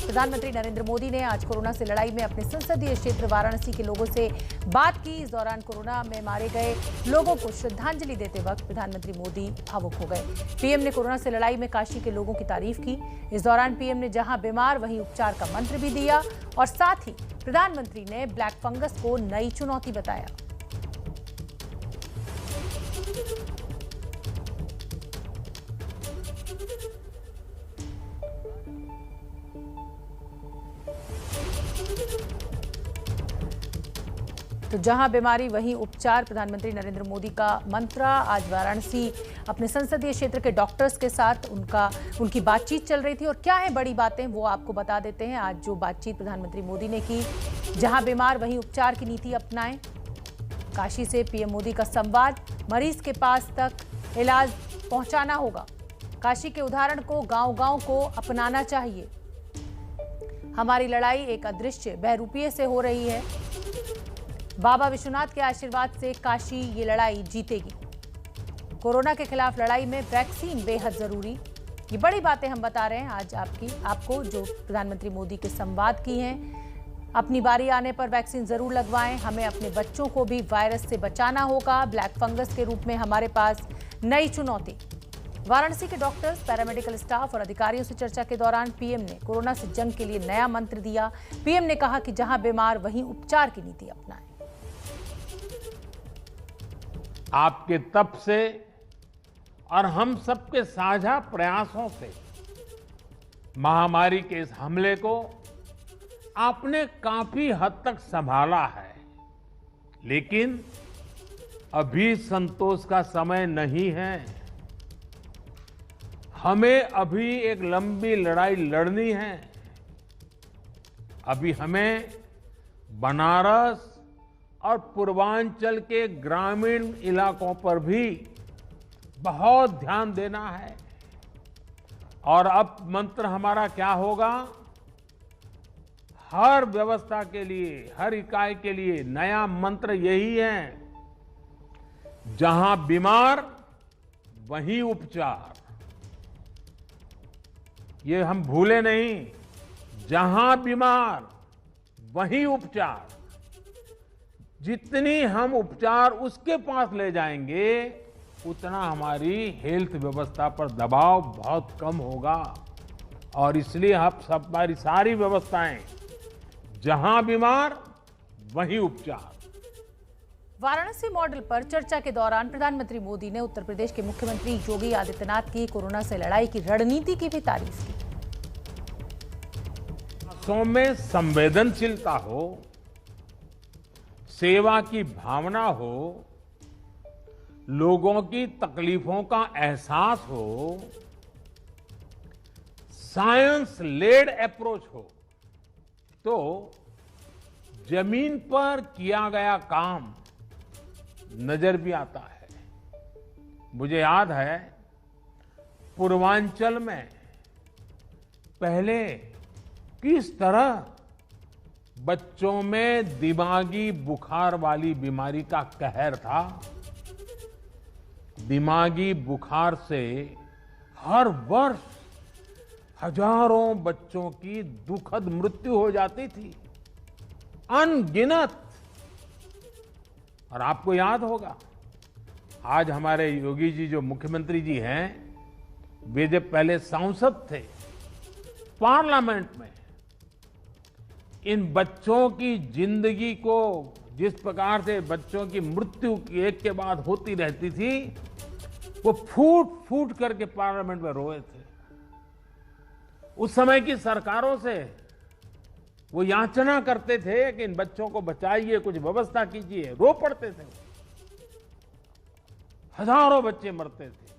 प्रधानमंत्री नरेंद्र मोदी ने आज कोरोना से लड़ाई में अपने संसदीय क्षेत्र वाराणसी के लोगों से बात की। इस दौरान कोरोना में मारे गए लोगों को श्रद्धांजलि देते वक्त प्रधानमंत्री मोदी भावुक हो गए। पीएम ने कोरोना से लड़ाई में काशी के लोगों की तारीफ की। इस दौरान पीएम ने जहां बीमार वहीं उपचार का मंत्र भी दिया और साथ ही प्रधानमंत्री ने ब्लैक फंगस को नई चुनौती बताया। तो जहां बीमारी वहीं उपचार, प्रधानमंत्री नरेंद्र मोदी का मंत्र। आज वाराणसी अपने संसदीय क्षेत्र के डॉक्टर्स के साथ उनकी बातचीत चल रही थी और क्या है बड़ी बातें वो आपको बता देते हैं। आज जो बातचीत प्रधानमंत्री मोदी ने की, जहां बीमार वहीं उपचार की नीति अपनाएं, काशी से पीएम मोदी का संवाद, मरीज के पास तक इलाज पहुंचाना होगा, काशी के उदाहरण को गांव-गांव को अपनाना चाहिए, हमारी लड़ाई एक अदृश्य बहरूपीय से हो रही है, बाबा विश्वनाथ के आशीर्वाद से काशी ये लड़ाई जीतेगी, कोरोना के खिलाफ लड़ाई में वैक्सीन बेहद जरूरी। ये बड़ी बातें हम बता रहे हैं आज आपको जो प्रधानमंत्री मोदी के संवाद की हैं। अपनी बारी आने पर वैक्सीन जरूर लगवाएं, हमें अपने बच्चों को भी वायरस से बचाना होगा। ब्लैक फंगस के रूप में हमारे पास नई चुनौती। वाराणसी के डॉक्टर्स, पैरामेडिकल स्टाफ और अधिकारियों से चर्चा के दौरान पीएम ने कोरोना से जंग के लिए नया मंत्र दिया। पीएम ने कहा कि जहां बीमार वहीं उपचार की नीति अपनाएं। आपके तप से और हम सबके साझा प्रयासों से महामारी के इस हमले को आपने काफी हद तक संभाला है, लेकिन अभी संतोष का समय नहीं है। हमें अभी एक लंबी लड़ाई लड़नी है। अभी हमें बनारस और पूर्वांचल के ग्रामीण इलाकों पर भी बहुत ध्यान देना है। और अब मंत्र हमारा क्या होगा? हर व्यवस्था के लिए, हर इकाई के लिए नया मंत्र यही है, जहां बीमार वहीं उपचार। ये हम भूले नहीं, जहां बीमार वहीं उपचार। जितनी हम उपचार उसके पास ले जाएंगे, उतना हमारी हेल्थ व्यवस्था पर दबाव बहुत कम होगा। और इसलिए हमारी सारी व्यवस्थाएं, जहां बीमार वहीं उपचार। वाराणसी मॉडल पर चर्चा के दौरान प्रधानमंत्री मोदी ने उत्तर प्रदेश के मुख्यमंत्री योगी आदित्यनाथ की कोरोना से लड़ाई की रणनीति की भी तारीफ की। सांसों में संवेदनशीलता हो, सेवा की भावना हो, लोगों की तकलीफों का एहसास हो, साइंस लेड अप्रोच हो, तो जमीन पर किया गया काम नजर भी आता है। मुझे याद है, पूर्वांचल में पहले किस तरह बच्चों में दिमागी बुखार वाली बीमारी का कहर था। दिमागी बुखार से हर वर्ष हजारों बच्चों की दुखद मृत्यु हो जाती थी, अनगिनत। और आपको याद होगा, आज हमारे योगी जी जो मुख्यमंत्री जी हैं, वे जब पहले सांसद थे पार्लियामेंट में, इन बच्चों की जिंदगी को जिस प्रकार से बच्चों की मृत्यु एक के बाद होती रहती थी, वो फूट फूट करके पार्लियामेंट में रोए थे। उस समय की सरकारों से वो याचना करते थे कि इन बच्चों को बचाइए, कुछ व्यवस्था कीजिए, रो पड़ते थे। हजारों बच्चे मरते थे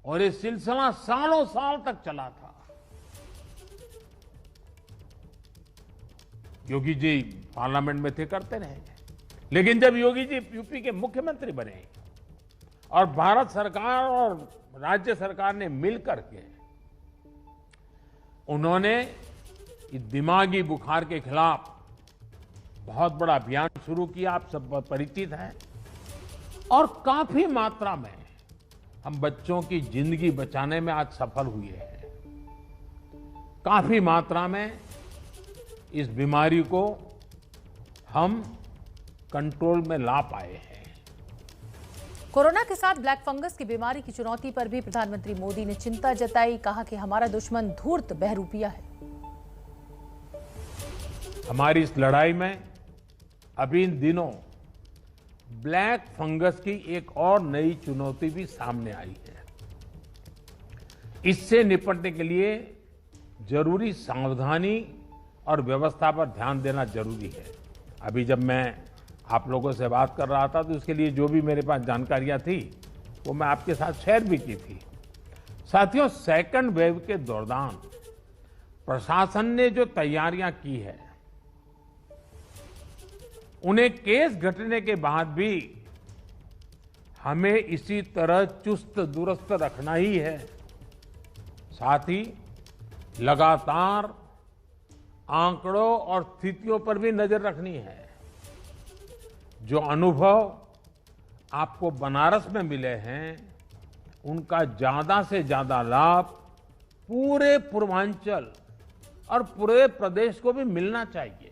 और ये सिलसिला सालों साल तक चला था। योगी जी पार्लियामेंट में थे, करते रहे। लेकिन जब योगी जी यूपी के मुख्यमंत्री बने और भारत सरकार और राज्य सरकार ने मिलकर के उन्होंने दिमागी बुखार के खिलाफ बहुत बड़ा अभियान शुरू किया, आप सब बहुत परिचित हैं। और काफी मात्रा में हम बच्चों की जिंदगी बचाने में आज सफल हुए हैं। काफी मात्रा में इस बीमारी को हम कंट्रोल में ला पाए हैं। कोरोना के साथ ब्लैक फंगस की बीमारी की चुनौती पर भी प्रधानमंत्री मोदी ने चिंता जताई। कहा कि हमारा दुश्मन धूर्त बहरूपिया है। हमारी इस लड़ाई में अभी इन दिनों ब्लैक फंगस की एक और नई चुनौती भी सामने आई है। इससे निपटने के लिए जरूरी सावधानी और व्यवस्था पर ध्यान देना जरूरी है। अभी जब मैं आप लोगों से बात कर रहा था तो उसके लिए जो भी मेरे पास जानकारियां थी वो मैं आपके साथ शेयर भी की थी। साथियों, सेकंड वेव के दौरान प्रशासन ने जो तैयारियां की है, उन्हें केस घटने के बाद भी हमें इसी तरह चुस्त दुरुस्त रखना ही है। साथ ही लगातार आंकड़ों और स्थितियों पर भी नजर रखनी है। जो अनुभव आपको बनारस में मिले हैं, उनका ज्यादा से ज्यादा लाभ पूरे पूर्वांचल और पूरे प्रदेश को भी मिलना चाहिए।